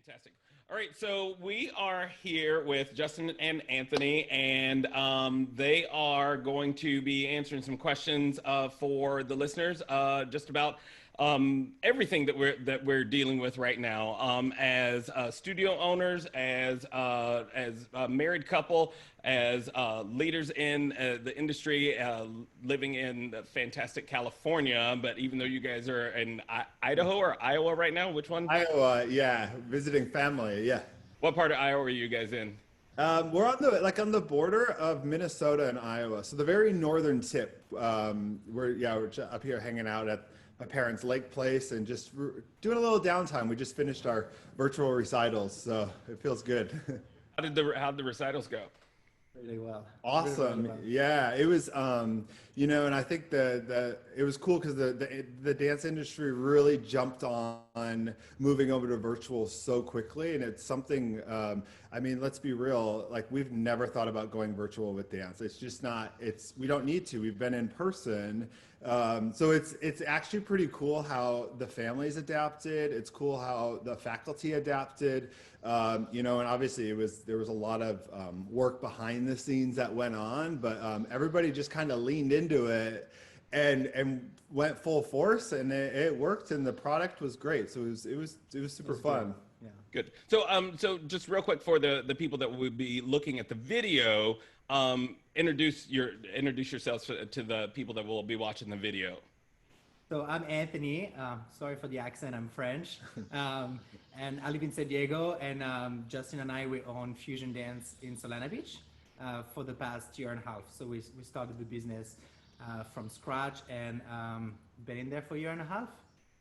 Fantastic. All right, so we are here with Justin and Anthony, and they are going to be answering some questions for the listeners, just about everything that we're dealing with right now, as studio owners, as a married couple, as leaders in the industry, living in fantastic California. But even though you guys are in Idaho or Iowa right now, which one? Iowa, yeah, visiting family, yeah. What part of Iowa are you guys in? We're on the border of Minnesota and Iowa, so the very northern tip. We're up here hanging out at my parents' lake place and just doing a little downtime. We just finished our virtual recitals, so it feels good. How did the recitals go? Really well. Awesome. Really well. Yeah, it was and I think the it was cool because the dance industry really jumped on moving over to virtual so quickly, and it's something I mean, let's be real, like we've never thought about going virtual with dance. It's just not we don't need to. We've been in person. So it's actually pretty cool how the families adapted. It's cool how the faculty adapted. And obviously there was a lot of work behind the scenes that went on, but everybody just kind of leaned into it and went full force, and it worked, and the product was great. So it was super fun. Yeah. Good. So just real quick for the people that would be looking at the video, introduce yourselves to the people that will be watching the video. So I'm Anthony. Sorry for the accent. I'm French, and I live in San Diego. And Justin and I, we own Fusion Dance in Solana Beach for the past year and a half. So we started the business from scratch, and been in there for a year and a half,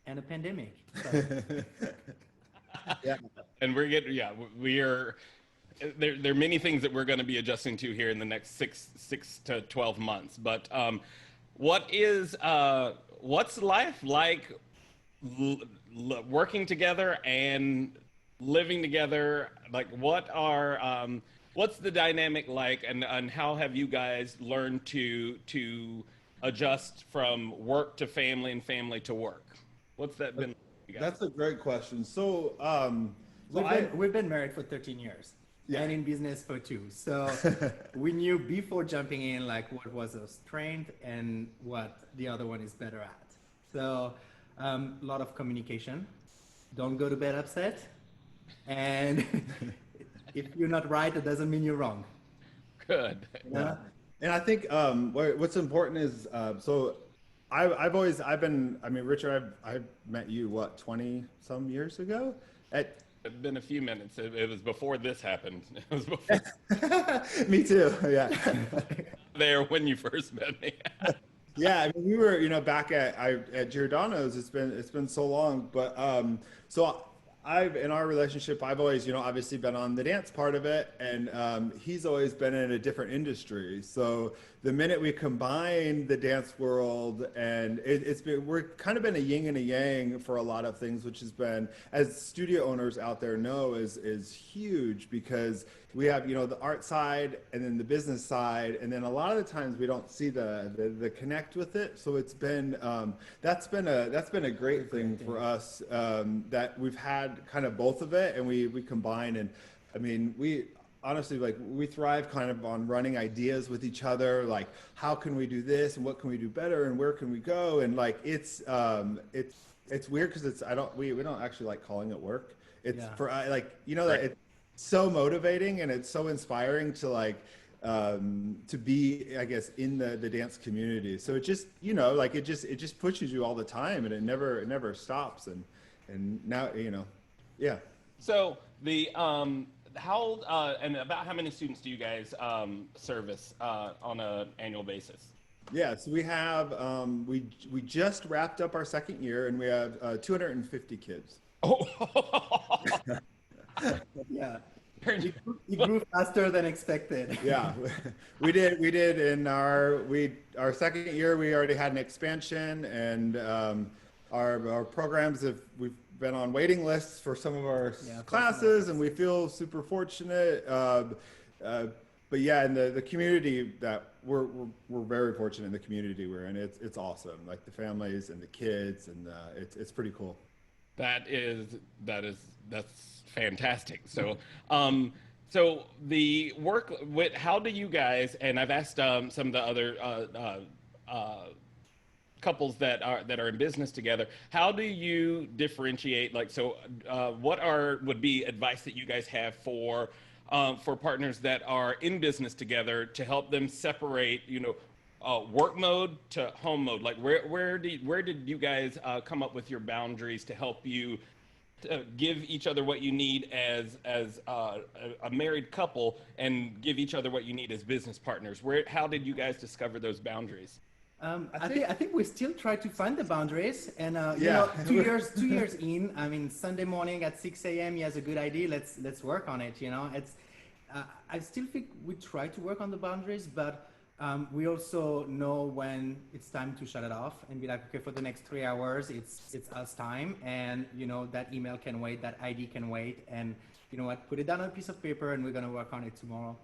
and a pandemic. So. Yeah. And we are. There are many things that we're going to be adjusting to here in the next six to 12 months. But what's life like working together and living together? Like, what's the dynamic like, and how have you guys learned to adjust from work to family and family to work? What's that been? That's a great question. So, We've been married for 13 years. Yeah. And in business for 2. So we knew before jumping in, like, what was our strength and what the other one is better at. So a lot of communication. Don't go to bed upset. And if you're not right, it doesn't mean you're wrong. Good. Yeah. And I think what's important is Richard, I've met you 20 some years ago at. It's been a few minutes. It was before this happened. It was before. Me too. Yeah. There when you first met me. Yeah, I mean, we were, back at Giordano's. It's been so long, but so in our relationship, I've always, obviously been on the dance part of it, and he's always been in a different industry. So the minute we combine the dance world, and we're kind of been a yin and a yang for a lot of things, which has been, as studio owners out there know, is huge, because we have, the art side and then the business side, and then a lot of the times we don't see the connect with it. So it's been that's been a great thing for us, that we've had kind of both of it, and we combine. And I mean, we honestly, like, we thrive kind of on running ideas with each other, like, how can we do this and what can we do better and where can we go. And like it's weird because we don't actually like calling it work. It's for like, that it's so motivating, and it's so inspiring to like to be, I guess, in the dance community. So it just, it just pushes you all the time, and it never stops. And now, yeah. So and about how many students do you guys service on an annual basis? Yeah, so we have we just wrapped up our second year, and we have 250 kids. Oh. Yeah. You grew faster than expected. Yeah, we did in our second year. We already had an expansion, and our programs we've been on waiting lists for some of our classes, and we feel super fortunate. But yeah, in the community that we're very fortunate in the community we're in. It's awesome. Like the families and the kids, and it's pretty cool. That is that's fantastic. So, so the work with how do you guys? And I've asked some of the other couples that are in business together. How do you differentiate? Like, so what are would be advice that you guys have for partners that are in business together to help them separate, work mode to home mode? Like, where did you guys come up with your boundaries to help you to give each other what you need as a married couple and give each other what you need as business partners? How did you guys discover those boundaries? I think we still try to find the boundaries, and Yeah. 2 years in. I mean, Sunday morning at 6 a.m. He has a good idea. Let's work on it. I still think we try to work on the boundaries, but we also know when it's time to shut it off and be like, okay, for the next 3 hours, it's us time, and that email can wait, that ID can wait, and you know what, put it down on a piece of paper, and we're gonna work on it tomorrow.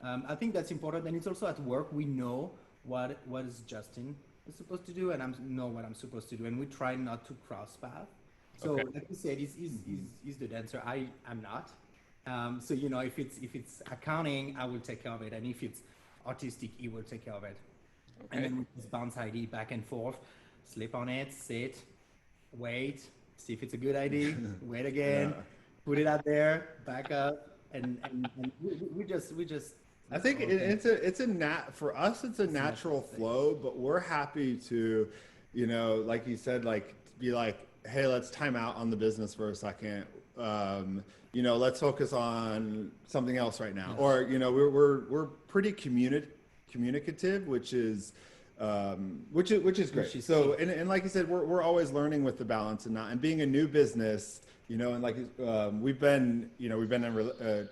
I think that's important, and it's also at work. We know what is Justin is supposed to do, and I know what I'm supposed to do, and we try not to cross path. So, Okay. like you said, he's the dancer. I'm not. So if it's accounting, I will take care of it, and if it's artistic, he will take care of it. And Okay. then we just bounce ID back and forth, sleep on it, sit, wait, see if it's a good idea, wait again, Yeah. put it out there, back up, and we just. I think it's a nat for us. It's a natural thing. flow, but we're happy to, like you said, like be like, hey, let's time out on the business for a second. Let's focus on something else right now. Or we're pretty communicative, which is great. Which is So and like you said, we're always learning with the balance and being a new business. And like we've been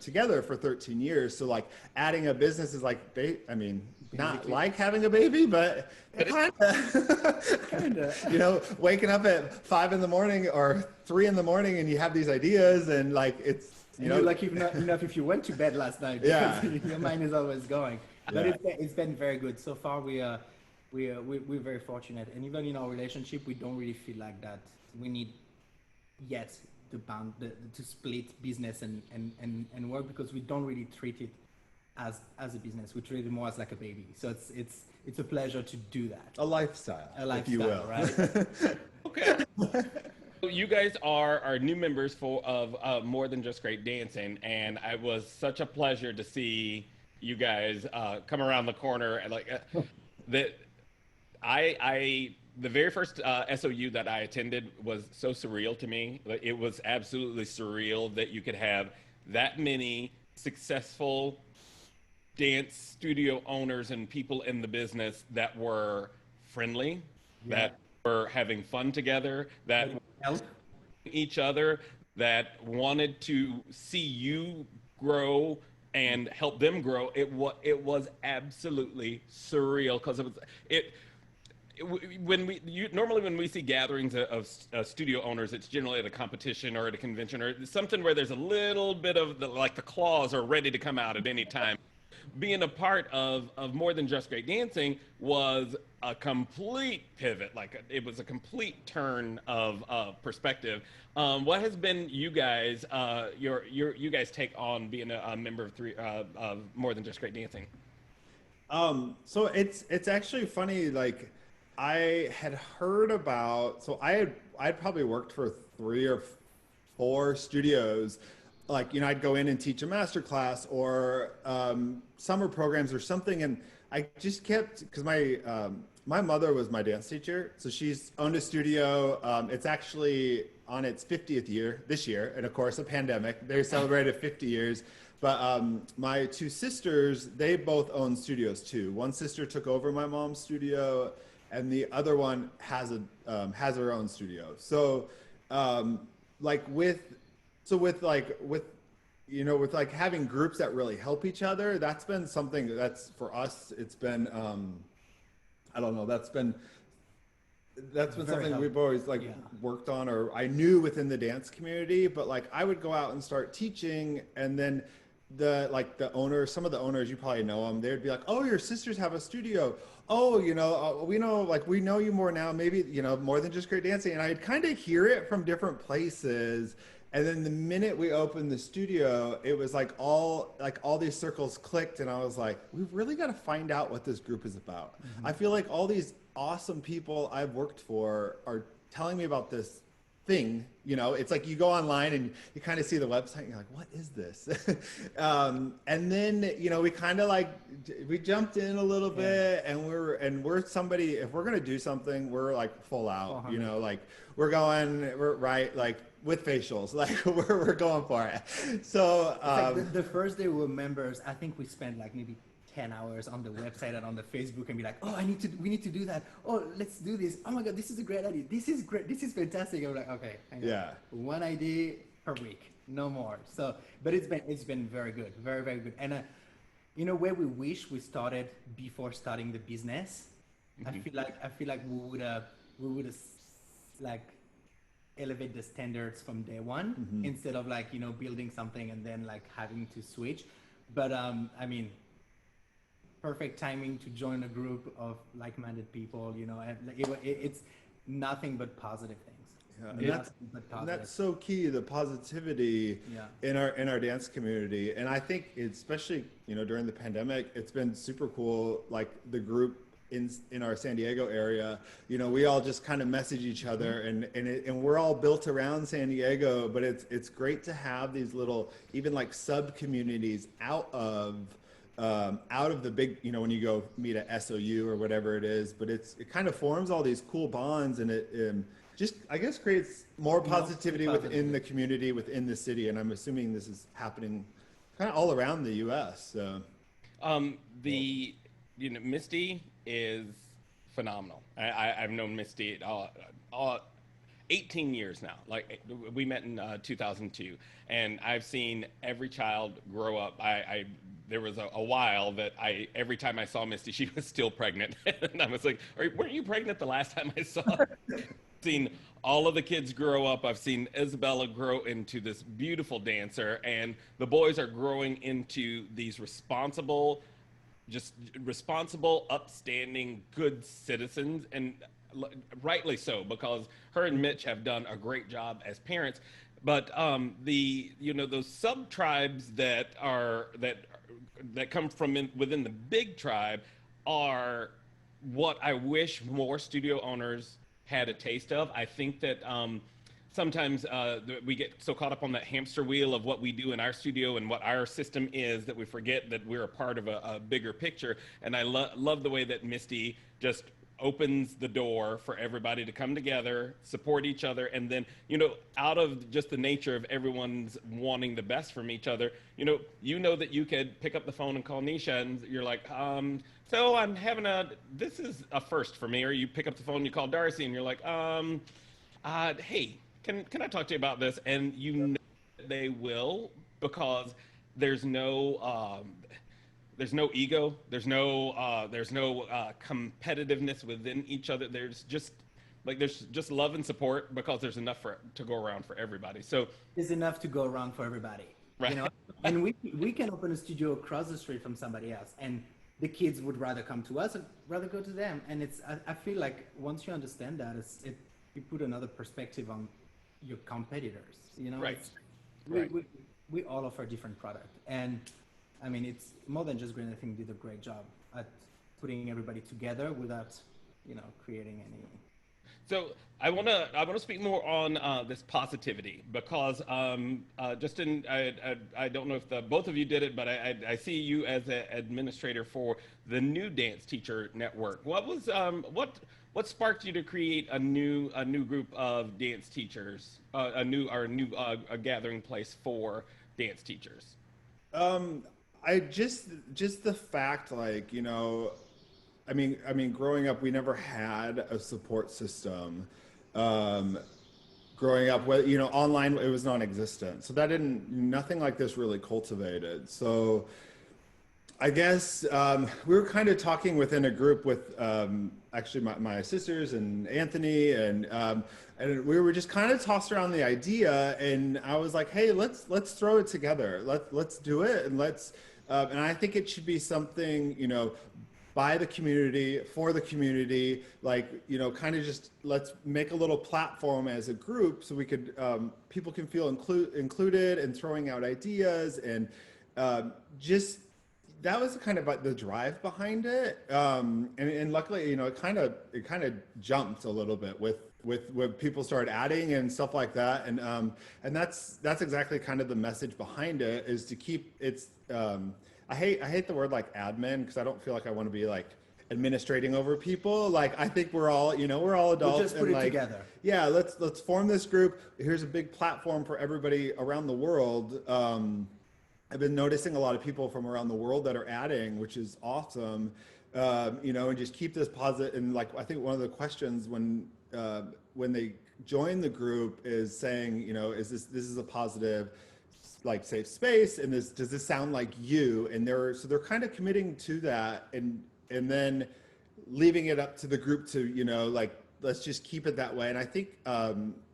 together for 13 years. So like adding a business is like, not Basically. like having a baby, but kind of, waking up at 5 in the morning or 3 in the morning, and you have these ideas, and like it's You're lucky enough if you went to bed last night, Yeah. because your mind is always going. But Yeah. it's been very good so far. We're very fortunate, and even in our relationship, we don't really feel like that. We need yet to split business and work, because we don't really treat it as a business. We treat it more as like a baby. So it's a pleasure to do that. A lifestyle, if you will. Right? Okay. So you guys are new members of More Than Just Great Dancing, and it was such a pleasure to see you guys come around the corner and that. The very first SOU that I attended was so surreal to me. Like, it was absolutely surreal that you could have that many successful dance studio owners and people in the business that were friendly, that were having fun together, that Help. each other, that wanted to see you grow and help them grow. It was absolutely surreal, because normally when we see gatherings of studio owners, it's generally at a competition or at a convention or something where there's a little bit of the claws are ready to come out at any time. Being a part of More Than Just Great Dancing was a complete pivot. Like, it was a complete turn of perspective. What has been you guys you guys take on being a member of More Than Just Great Dancing? So it's actually funny. Like, I had heard about. So I'd probably worked for 3 or 4 studios. Like, I'd go in and teach a master class or summer programs or something, and I just kept, because my mother was my dance teacher, so she's owned a studio. It's actually on its 50th year this year, and of course, a pandemic. They celebrated 50 years. But my 2 sisters, they both own studios too. One sister took over my mom's studio, and the other one has her own studio. So, with having groups that really help each other, that's been something that's for us. It's been I don't know. That's been Very something we've helpful. always Yeah. worked on, or I knew within the dance community. But like, I would go out and start teaching, and then the owners, some of the owners, you probably know them. They'd be like, "Oh, your sisters have a studio. Oh, we know, like we know you more now. Maybe more than just great dancing." And I'd kind of hear it from different places. And then the minute we opened the studio, it was like all these circles clicked, and I was like, "We've really got to find out what this group is about." I feel like all these awesome people I've worked for are telling me about this thing. It's like you go online and you kind of see the website and you're like, what is this? And then we kind of like we jumped in a little bit, and we're somebody, if we're going to do something, we're like full out. Like we're right, like with facials, like we're going for it. So like the first day we were members, I think we spent like maybe 10 hours on the website and on the Facebook and be like, oh, we need to do that. Oh, let's do this. Oh my God, this is a great idea. This is great. This is fantastic. I'm like, okay, hang on. One idea per week, no more. So, but it's been very good, very, very good. And where we wish we started before starting the business, I feel like we would have like elevate the standards from day one instead of like building something and then like having to switch. But I mean, perfect timing to join a group of like-minded people, and it's nothing but positive things. Yeah, and that's so key, the positivity in our dance community. And I think especially during the pandemic, it's been super cool. Like the group in our San Diego area, we all just kind of message each other, and we're all built around San Diego. But it's great to have these little even like sub communities out of the big, when you go meet at SOU or whatever it is, but it kind of forms all these cool bonds, and it just, I guess, creates more positivity within the community, within the city. And I'm assuming this is happening kind of all around the U.S. So. Misty is phenomenal. I've known Misty 18 years now. Like we met in 2002, and I've seen every child grow up. There was a while that every time I saw Misty, she was still pregnant. And I was like, weren't you pregnant the last time I saw her? I've seen all of the kids grow up. I've seen Isabella grow into this beautiful dancer, and the boys are growing into these responsible, upstanding, good citizens, and rightly so, because her and Mitch have done a great job as parents. But those sub tribes that come from within the big tribe are what I wish more studio owners had a taste of. I think that sometimes we get so caught up on that hamster wheel of what we do in our studio and what our system is that we forget that we're a part of a bigger picture. And I love the way that Misty just opens the door for everybody to come together, support each other, and then, out of just the nature of everyone's wanting the best from each other, that you could pick up the phone and call Nisha, and you're like, so I'm having this is a first for me. Or you pick up the phone, you call Darcy, and you're like, hey, can I talk to you about this? And they will, because there's no ego, there's no competitiveness within each other. There's just love and support, because there's enough to go around for everybody. So there's enough to go around for everybody, right? And we can open a studio across the street from somebody else, and the kids would rather come to us and rather go to them. And I feel like once you understand that, you put another perspective on your competitors. Right. We all offer a different product, and I mean, it's more than just great. I think did a great job at putting everybody together without, creating any. So I want to speak more on this positivity, because Justin, I don't know if both of you did it, but I see you as an administrator for the New Dance Teacher Network. What sparked you to create a new group of dance teachers, a gathering place for dance teachers? I just the fact, like, I mean, growing up, we never had a support system. Growing up, online, it was non-existent. So nothing like this really cultivated. So I guess we were kind of talking within a group with actually my sisters and Anthony, and we were just kind of tossed around the idea, and I was like, hey, let's throw it together. Let's do it, and and I think it should be something, by the community, for the community, like, kind of just let's make a little platform as a group so we could, people can feel included and throwing out ideas and just that was kind of like the drive behind it. And luckily, it kind of jumped a little bit with when people started adding and stuff like that. And that's exactly kind of the message behind it, is to keep it's, I hate the word like admin, because I don't feel like I want to be like administrating over people. Like, I think we're all adults. We'll just put and it like, together. yeah, let's form this group. Here's a big platform for everybody around the world. I've been noticing a lot of people from around the world that are adding, which is awesome. And just keep this positive. And like, I think one of the questions when they join the group is saying, is this is a positive, like, safe space, and does this sound like you? And they're kind of committing to that, and then leaving it up to the group to, like, let's just keep it that way. And I think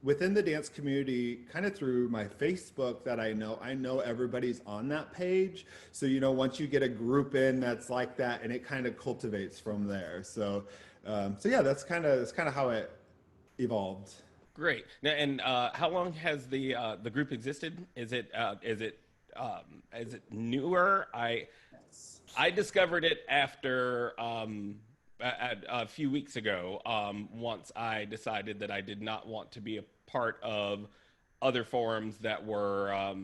within the dance community, kind of through my Facebook, that I know everybody's on that page. So, once you get a group in that's like that, and it kind of cultivates from there. So yeah, that's kind of how it evolved. Great. Now, and how long has the group existed? Is it newer? I discovered it after a few weeks ago. Once I decided that I did not want to be a part of other forums that were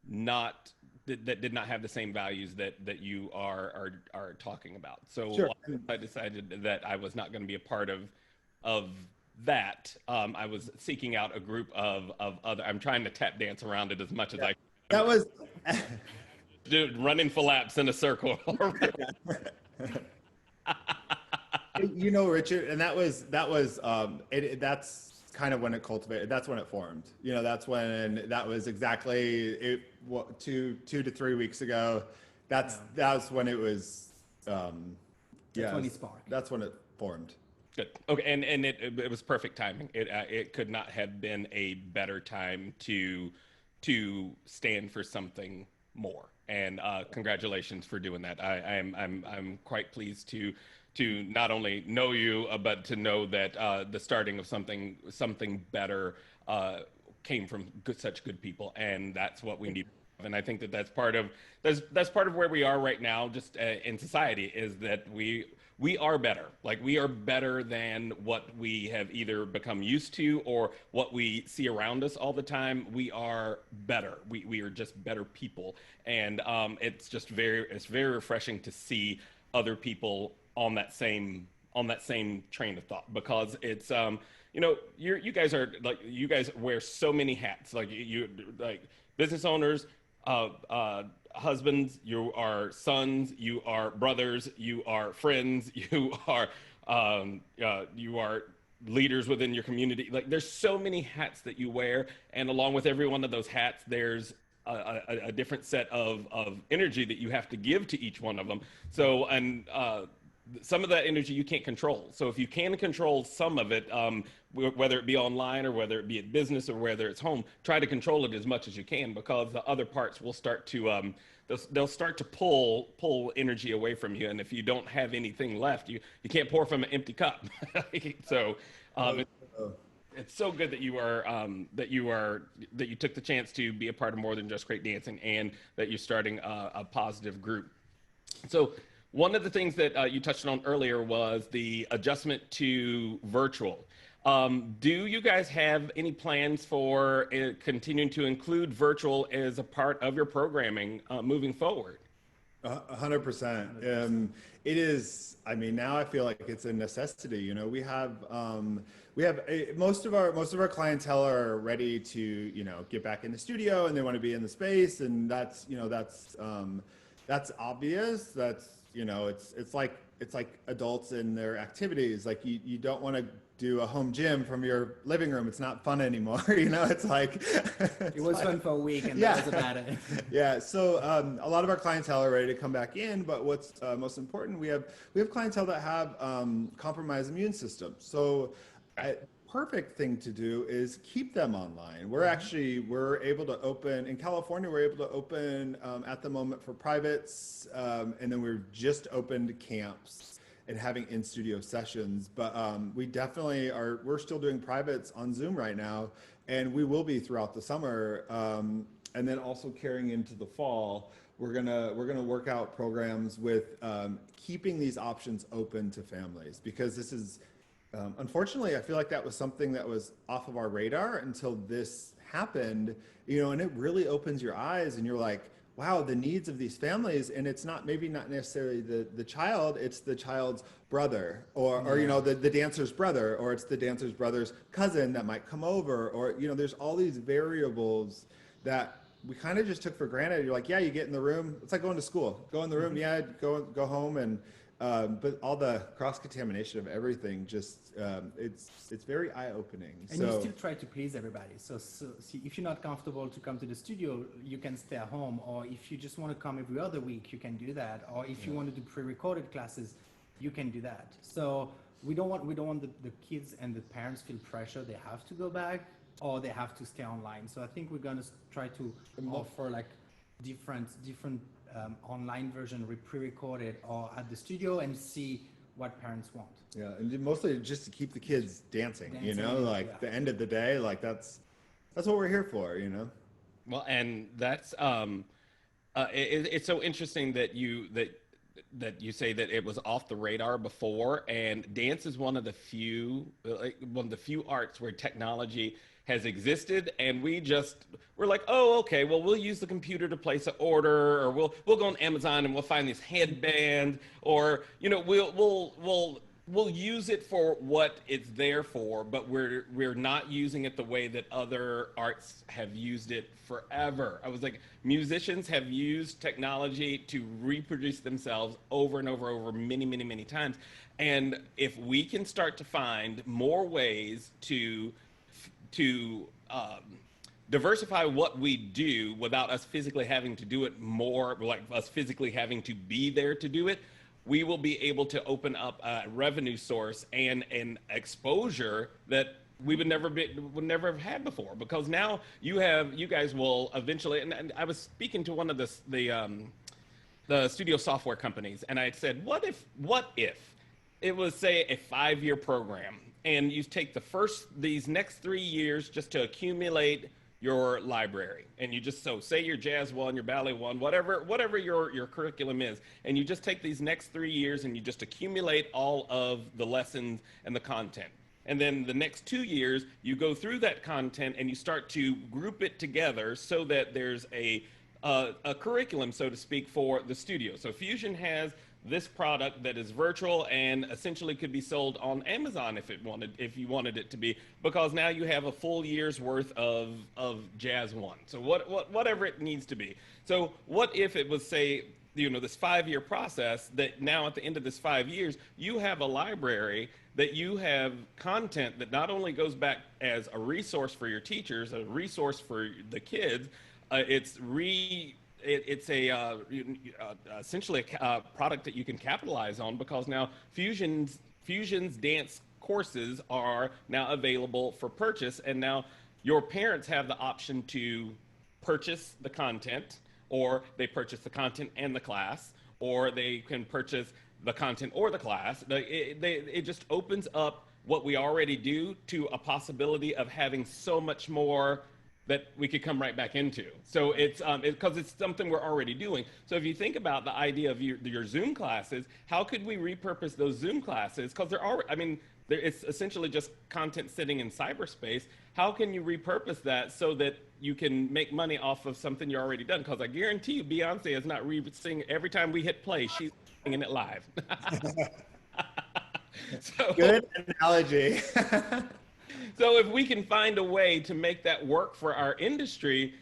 not that did not have the same values that you are talking about. So Sure. I decided that I was not going to be a part of that. I was seeking out a group of other. I'm trying to tap dance around it as much as I can. That was Dude, running for laps in a circle. Richard, and that's kind of when it cultivated. That's when it formed. That was exactly it. What, 2 to 3 weeks ago. That's when it was. That's when it sparked. That's when it formed. Good. Okay, and it was perfect timing. It could not have been a better time to stand for something more. And congratulations for doing that. I'm quite pleased to not only know you, but to know that the starting of something better came from such good people, and that's what we need. And I think that's part of where we are right now, just in society, is that we are better. Like, we are better than what we have either become used to or what we see around us all the time. We are better. We are just better people, and it's very refreshing to see other people on that same train of thought, because it's you guys wear so many hats, like business owners, husbands, you are sons, you are brothers, you are friends, you are leaders within your community. Like, there's so many hats that you wear, and along with every one of those hats, there's a different set of energy that you have to give to each one of them. So, and some of that energy you can't control. So if you can control some of it, whether it be online or whether it be at business or whether it's home, try to control it as much as you can, because the other parts will start to they'll start to pull energy away from you. And if you don't have anything left, you can't pour from an empty cup. So it's so good that you took the chance to be a part of More Than Just Great Dancing, and that you're starting a positive group. So one of the things that you touched on earlier was the adjustment to virtual. Do you guys have any plans for continuing to include virtual as a part of your programming moving forward? 100%. It is. I mean, now I feel like it's a necessity. We have most of our clientele are ready to get back in the studio, and they want to be in the space, and that's obvious. That's it's like it's like adults in their activities. Like you don't want to do a home gym from your living room. It's not fun anymore. You know, it's like It was fun for a week, and yeah. that was about it. Yeah. So a lot of our clientele are ready to come back in, but what's most important, we have clientele that have compromised immune systems. So perfect thing to do is keep them online. We're able to open in California. We're able to open at the moment for privates, and then we've just opened camps and having in-studio sessions. But we definitely are. We're still doing privates on Zoom right now, and we will be throughout the summer, and then also carrying into the fall. We're gonna work out programs with keeping these options open to families, because this is. Unfortunately, I feel like that was something that was off of our radar until this happened, you know, and it really opens your eyes and you're like, wow, the needs of these families. And it's not, maybe not necessarily the child, it's the child's brother or you know, the dancer's brother, or it's the dancer's brother's cousin that might come over, or, you know, there's all these variables that we kind of just took for granted. You're like, yeah, you get in the room. It's like going to school, go in the room. Yeah, go home. And, but all the cross-contamination of everything, just it's very eye-opening. And you still try to please everybody. So see, if you're not comfortable to come to the studio, you can stay at home. Or if you just want to come every other week, you can do that. Or if you want to do pre-recorded classes, you can do that. So we don't want the kids and the parents feel pressure they have to go back or they have to stay online. So I think we're going to try to offer like different online version, pre-recorded or at the studio, and see what parents want. Yeah, and mostly just to keep the kids dancing, you know, like the end of the day, like that's what we're here for, you know. Well, and that's it's so interesting that you say that it was off the radar before, and dance is one of the few arts where technology has existed, and we're like, oh, okay, well, we'll use the computer to place an order, or we'll go on Amazon and we'll find this headband, or, you know, we'll use it for what it's there for, but we're not using it the way that other arts have used it forever. I was like, musicians have used technology to reproduce themselves over and over many times, and if we can start to find more ways to diversify what we do without us physically having to do it more, like us physically having to be there to do it, we will be able to open up a revenue source and an exposure that we would never have had before. Because now you guys will eventually, and I was speaking to one of the studio software companies, and I said, what if it was, say, a 5-year program, and you take these next 3 years just to accumulate your library, and you just, so say your jazz one, your ballet one, whatever your curriculum is, and you just take these next 3 years and you just accumulate all of the lessons and the content. And then the next 2 years, you go through that content and you start to group it together so that there's a curriculum, so to speak, for the studio. So Fusion has this product that is virtual and essentially could be sold on Amazon if you wanted it to be, because now you have a full year's worth of Jazz One. So whatever it needs to be. So what if it was, say, you know, this 5-year process, that now at the end of this 5 years, you have a library that you have content that not only goes back as a resource for your teachers, a resource for the kids, it's essentially a product that you can capitalize on, because now Fusion's dance courses are now available for purchase, and now your parents have the option to purchase the content, or they purchase the content and the class, or they can purchase the content or the class. It just opens up what we already do to a possibility of having so much more that we could come right back into. So it's because it's something we're already doing. So if you think about the idea of your Zoom classes, how could we repurpose those Zoom classes? Because it's essentially just content sitting in cyberspace. How can you repurpose that so that you can make money off of something you're already done? Because I guarantee you, Beyonce is not singing every time we hit play. She's singing it live. So, good analogy. So if we can find a way to make that work for our industry,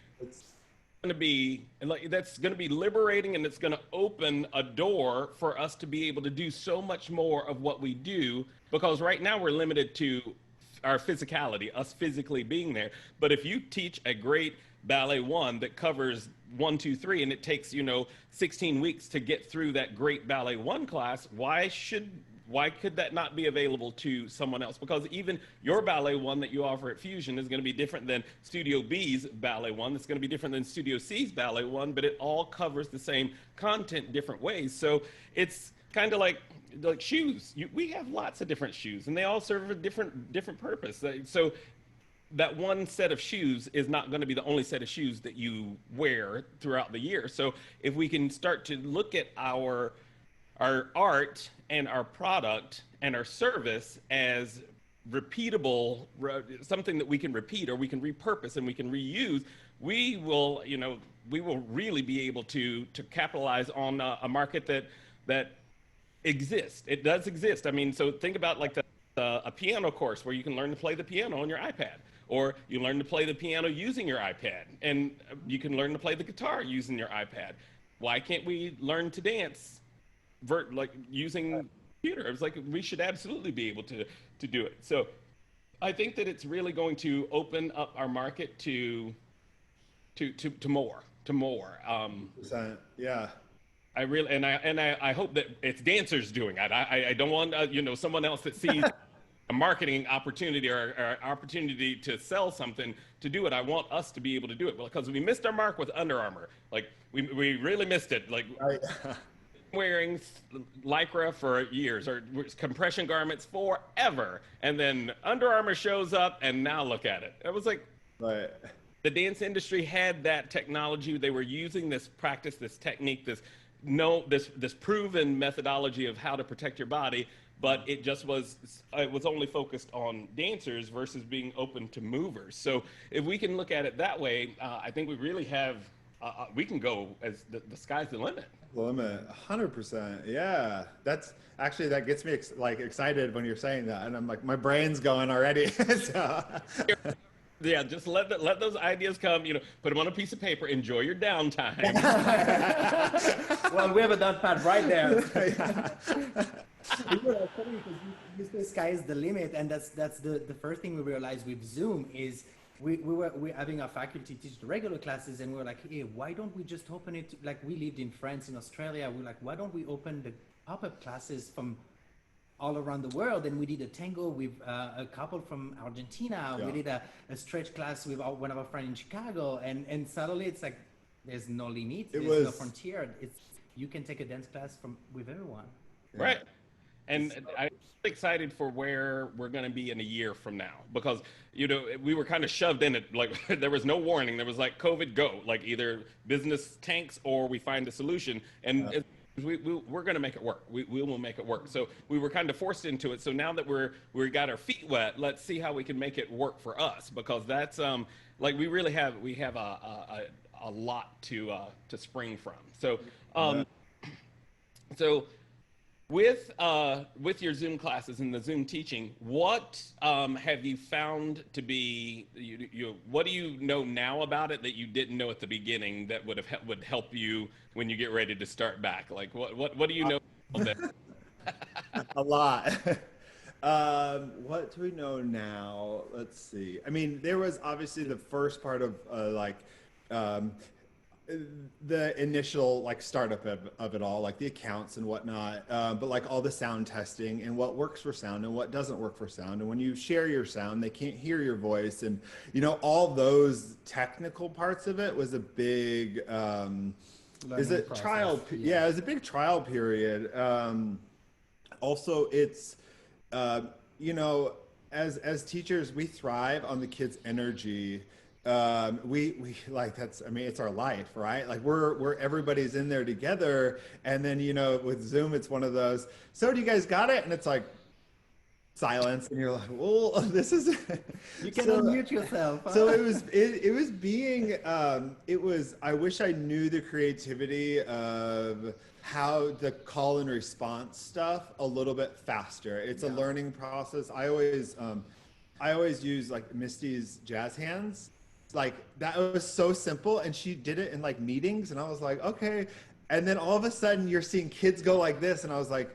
going to be like that's going to be liberating, and it's going to open a door for us to be able to do so much more of what we do, because right now we're limited to our physicality, us physically being there. But if you teach a great ballet one that covers one, two, three, and it takes, 16 weeks to get through that great ballet one class, why could that not be available to someone else? Because even your ballet one that you offer at Fusion is going to be different than Studio B's ballet one. It's going to be different than Studio C's ballet one, but it all covers the same content different ways. So it's kind of like shoes. We have lots of different shoes, and they all serve a different purpose. So that one set of shoes is not going to be the only set of shoes that you wear throughout the year. So if we can start to look at our art and our product and our service as repeatable, something that we can repeat or we can repurpose and we can reuse, we will really be able to capitalize on a market that exists. It does exist. I mean, so think about like a piano course where you can learn to play the piano on your iPad, or you learn to play the piano using your iPad, and you can learn to play the guitar using your iPad. Why can't we learn to dance using computer? It's like we should absolutely be able to do it. So I think that it's really going to open up our market to more. Yeah. I hope that it's dancers doing it. I don't want someone else that sees a marketing opportunity or opportunity to sell something to do it. I want us to be able to do it, because we missed our mark with Under Armour. Like we really missed it. Like wearing lycra for years or compression garments forever, and then Under Armour shows up, and now look at it. It was like right. The dance industry had that technology. They were using this practice, this technique, this proven methodology of how to protect your body, but it was only focused on dancers versus being open to movers. So if we can look at it that way, I think we really have we can go as the sky's the limit. Limit, 100%. Yeah, that gets me excited when you're saying that, and I'm like, my brain's going already. So. Yeah, just let those ideas come. Put them on a piece of paper. Enjoy your downtime. Well, we have a done right there. You say sky is the limit, and that's the first thing we realized with Zoom is we're having our faculty teach the regular classes, and we're like, hey, why don't we just open it? Like, we lived in France, in Australia. We're like, why don't we open the pop-up classes from all around the world? And we did a tango with a couple from Argentina. Yeah. We did a stretch class with one of our friends in Chicago, and suddenly it's like there's no limit, there's no frontier. You can take a dance class with everyone. Right. And I'm excited for where we're going to be in a year from now, because we were kind of shoved in it, like there was no warning. There was like COVID go, like either business tanks or we find a solution, and we're going to make it work. We will make it work. So we were kind of forced into it. So now that we got our feet wet, let's see how we can make it work for us, because that's like we have a lot to spring from. So so with your Zoom classes and the Zoom teaching, what have you found to be what do you know now about it that you didn't know at the beginning that would help you when you get ready to start back? Like what do you know about that? A lot. What do we know now? Let's see. I mean, there was obviously the first part of the initial startup of it all, like the accounts and whatnot, but like all the sound testing and what works for sound and what doesn't work for sound, and when you share your sound they can't hear your voice, and all those technical parts of it was a big it was a big trial period. Also, it's as teachers, we thrive on the kids' energy. We like it's our life, right? Like we're everybody's in there together, and then with Zoom it's one of those, so do you guys got it? And it's like silence, and you're like, well, this is you can unmute yourself. So it was being I wish I knew the creativity of how the call and response stuff a little bit faster. It's a learning process. I always use like Misty's jazz hands. like that was so simple, and she did it in like meetings, and I was like, okay. And then all of a sudden you're seeing kids go like this, and I was like,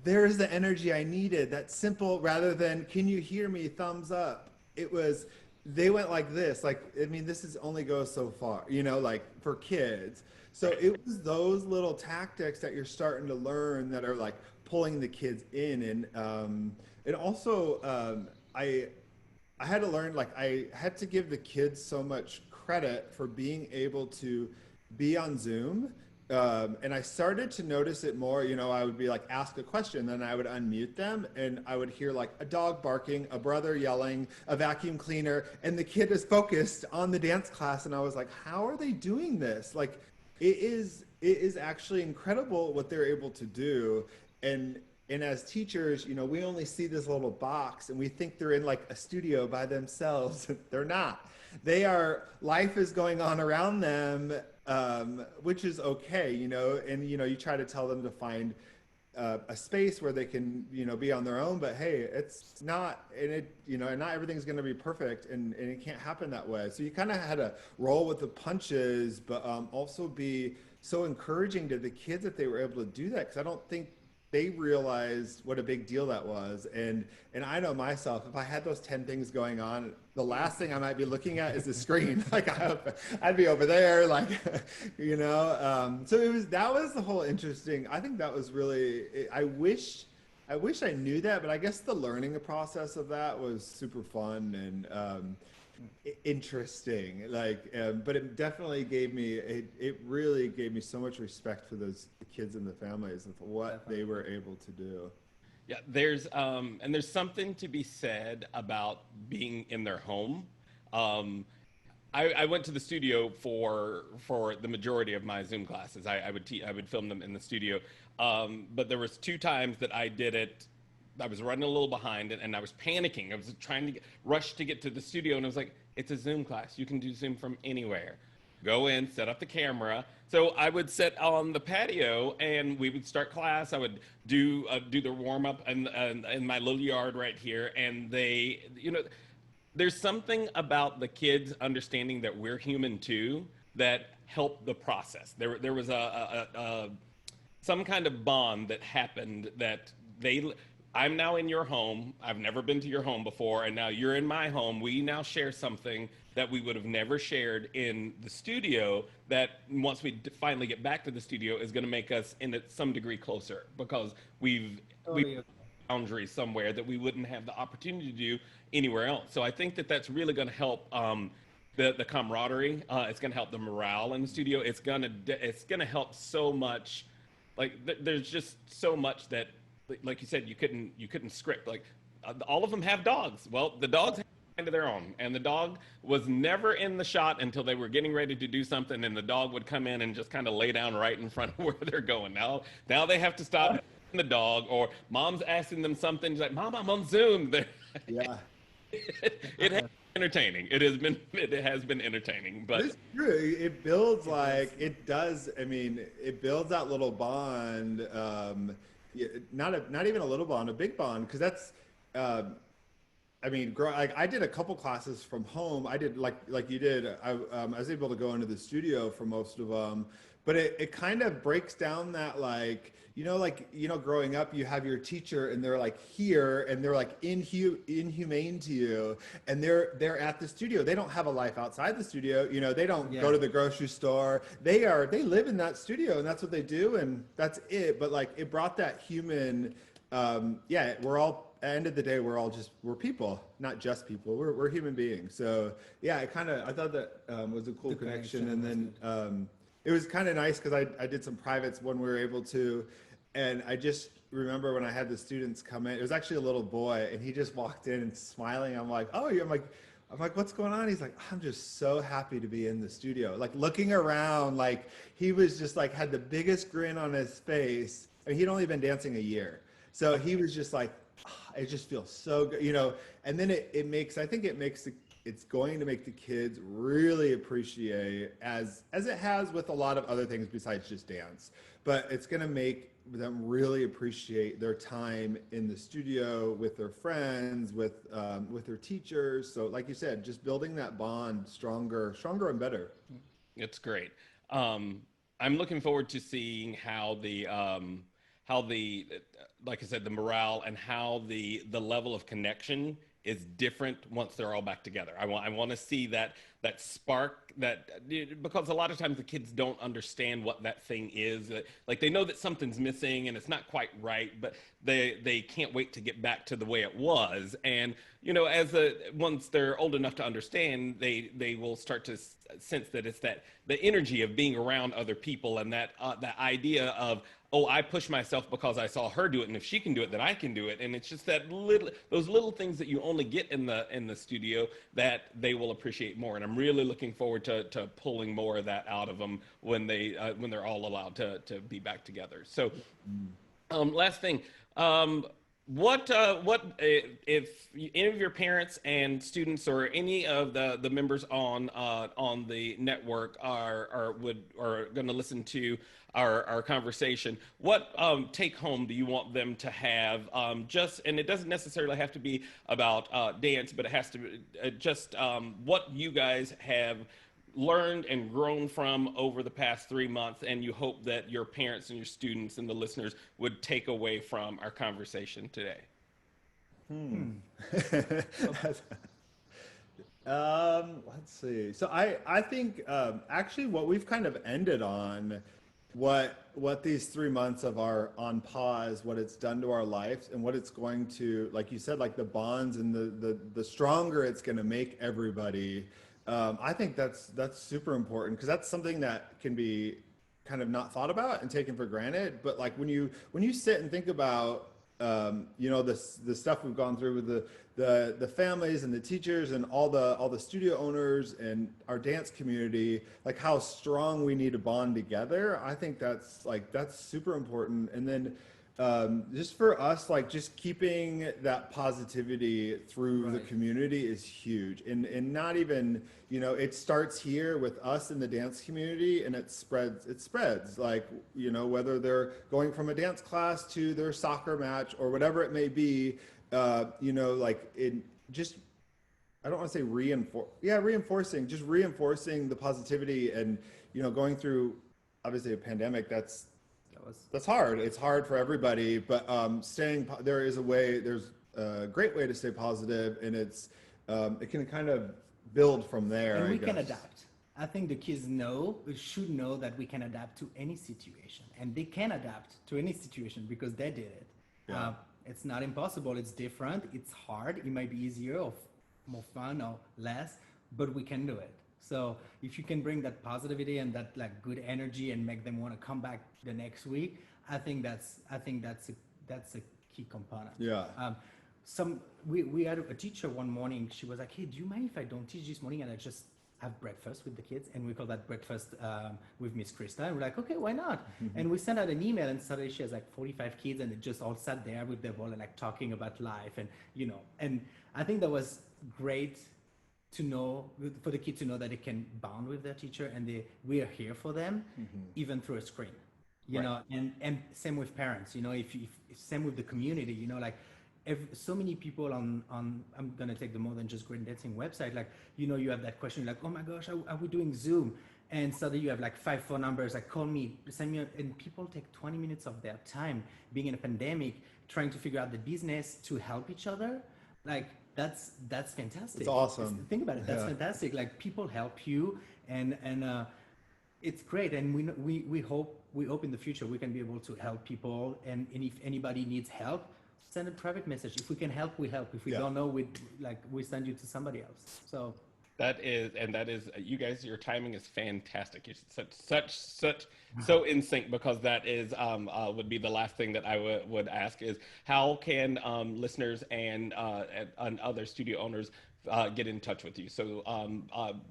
there's the energy I needed. That simple, rather than can you hear me, thumbs up. It was, they went like this. Like, I mean, this is only goes so far, you know, like for kids. So it was those little tactics that you're starting to learn that are like pulling the kids in. And also I had to learn, like I had to give the kids so much credit for being able to be on Zoom. And I started to notice it more. You know, I would be like, ask a question, then I would unmute them, and I would hear like a dog barking, a brother yelling, a vacuum cleaner, and the kid is focused on the dance class. And I was like, how are they doing this? Like, it is actually incredible what they're able to do. And and as teachers, you know, we only see this little box and we think they're in like a studio by themselves. They're not. They are, life is going on around them, which is okay, you know, and, you know, you try to tell them to find a space where they can, you know, be on their own, but hey, it's not, and it, you know, and not everything's going to be perfect, and it can't happen that way. So you kind of had to roll with the punches, but also be so encouraging to the kids that they were able to do that, because I don't think they realized what a big deal that was. And I know myself, if I had those 10 things going on, the last thing I might be looking at is the screen. Like I'd be over there, like, you know. So that was the whole interesting. I think that was really. I wish I knew that, but I guess the learning process of that was super fun and interesting. Like, but it definitely gave me. It really gave me so much respect for those kids and the families of what they were able to do. Yeah, there's something to be said about being in their home. Um, I went to the studio for the majority of my Zoom classes. I would film them in the studio, but there was two times that I did it. I was running a little behind, and I was panicking. I was trying to rush to get to the studio, and I was like, "It's a Zoom class. You can do Zoom from anywhere. Go in, set up the camera." So I would sit on the patio, and we would start class. I would do the warm up in my little yard right here, and they, you know, there's something about the kids understanding that we're human too that helped the process. There was a some kind of bond that happened that they. I'm now in your home. I've never been to your home before, and now you're in my home. We now share something that we would have never shared in the studio. That once we finally get back to the studio, is going to make us in some degree closer, because we've boundaries somewhere that we wouldn't have the opportunity to do anywhere else. So I think that that's really going to help the camaraderie. It's going to help the morale in the studio. It's gonna help so much. Like there's just so much that, like you said, you couldn't script. Like all of them have dogs. Well, the dogs have a mind of their own, and the dog was never in the shot until they were getting ready to do something, and the dog would come in and just kind of lay down right in front of where they're going. Now they have to stop the dog, or mom's asking them something. She's like, "Mom, I'm on Zoom." Yeah. It has been entertaining. It has been entertaining, but It's true. It builds like it does. I mean, it builds that little bond. Not even a little bond, a big bond, because that's. I mean, like I did a couple classes from home. I did like you did. I was able to go into the studio for most of them, but it kind of breaks down that, like, growing up, you have your teacher and they're like here and they're like inhumane to you, and they're at the studio. They don't have a life outside the studio. You know, they don't go to the grocery store. They live in that studio, and that's what they do, and that's it. But like it brought that human. We're all, at the end of the day, we're people, not just people. We're human beings. So yeah, I thought that was a cool connection. And then it was kind of nice because I did some privates when we were able to, and I just remember when I had the students come in, it was actually a little boy, and he just walked in and smiling. I'm like, oh, I'm like, what's going on? He's like, I'm just so happy to be in the studio. Like looking around, like he was just like had the biggest grin on his face. I mean, he'd only been dancing a year. So he was just like, it just feels so good, you know. And then it's going to make the kids really appreciate, as it has with a lot of other things besides just dance. But it's going to make them really appreciate their time in the studio with their friends, with their teachers. So like you said, just building that bond stronger and better. It's great. Um, I'm looking forward to seeing how the like I said, the morale and how the level of connection is different once they're all back together. I want to see that spark that because a lot of times the kids don't understand what that thing is. Like they know that something's missing and it's not quite right, but they can't wait to get back to the way it was. And once they're old enough to understand, they will start to sense that it's that the energy of being around other people and that idea of, oh, I push myself because I saw her do it, and if she can do it, then I can do it. And it's just those little things that you only get in the studio that they will appreciate more. And I'm really looking forward to pulling more of that out of them when they're all allowed to be back together. So, last thing. If any of your parents and students or any of the members on the network are going to listen to our conversation, what take home do you want them to have? And it doesn't necessarily have to be about dance, but it has to be just what you guys have learned and grown from over the past 3 months, and you hope that your parents and your students and the listeners would take away from our conversation today? Let's see. So I think actually what we've kind of ended on, what these 3 months of our on pause, what it's done to our lives and what it's going to, like you said, like the bonds and the stronger it's going to make everybody. I think that's super important because that's something that can be kind of not thought about and taken for granted. But like when you sit and think about the stuff we've gone through with the families and the teachers and all the studio owners and our dance community, like how strong we need to bond together. I think that's super important. And then just for us, like just keeping that positivity through the community is huge. And not even, it starts here with us in the dance community and it spreads like, whether they're going from a dance class to their soccer match or whatever it may be, like it just, I don't want to say reinforcing the positivity and, going through obviously a pandemic that's hard. It's hard for everybody, but there's a great way to stay positive, and it can kind of build from there. And we can adapt. I think the kids should know that we can adapt to any situation, and they can adapt to any situation because they did it. Yeah. It's not impossible. It's different. It's hard. It might be easier or more fun or less, but we can do it. So if you can bring that positivity and that like good energy and make them want to come back the next week, I think that's a key component. Yeah. We had a teacher one morning. She was like, "Hey, do you mind if I don't teach this morning and I just have breakfast with the kids?" And we call that breakfast with Miss Krista. And we're like, "Okay, why not?" And we sent out an email, and suddenly she has like 45 kids, and they just all sat there with their ball and like talking about life, and and I think that was great to know, for the kids to know that they can bond with their teacher and we are here for them, even through a screen, and same with parents, if same with the community, like so many people on I'm going to take the More Than Just Great Dancing website, like, you have that question like, oh my gosh, are we doing Zoom? And suddenly you have like 5 phone numbers, like call me, send me, and people take 20 minutes of their time being in a pandemic, trying to figure out the business to help each other. Like, that's fantastic. It's awesome. Think about it. That's fantastic. Like people help you, and it's great. And we hope in the future we can be able to help people. And if anybody needs help, send a private message. If we can help, we help. If we don't know, we send you to somebody else. So that is you guys. Your timing is fantastic. You're so in sync, because that is would be the last thing that I would ask is how can listeners and other studio owners get in touch with you? So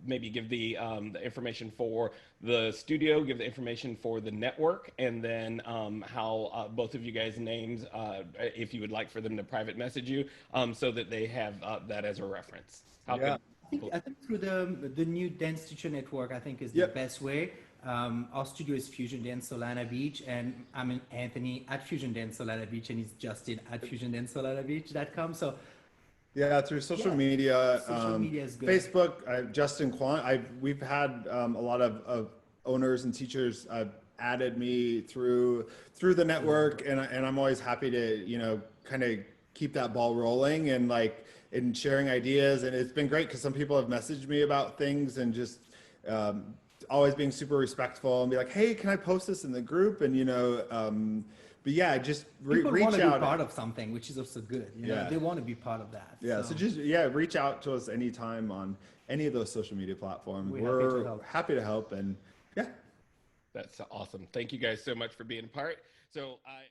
maybe give the information for the studio, give the information for the network, and then how both of you guys' names, if you would like for them to private message you, so that they have that as a reference. I think through the new Dance Teacher Network, I think is the best way. Our studio is Fusion Dance Solana Beach, and I'm in Anthony at Fusion Dance Solana Beach, and he's Justin at FusionDanceSolanaBeach.com. So yeah, through social yeah, media, social media is good. Facebook, Justin Kwan. We've had a lot of owners and teachers added me through the network, and I'm always happy to kind of keep that ball rolling and and sharing ideas. And it's been great because some people have messaged me about things and just always being super respectful and be like, hey, can I post this in the group? And but yeah, just People reach want to out. be part of something, which is also good. Yeah. They want to be part of that. Yeah, so just reach out to us anytime on any of those social media platforms. We're happy to help, and yeah. That's awesome. Thank you guys so much for being a part. So I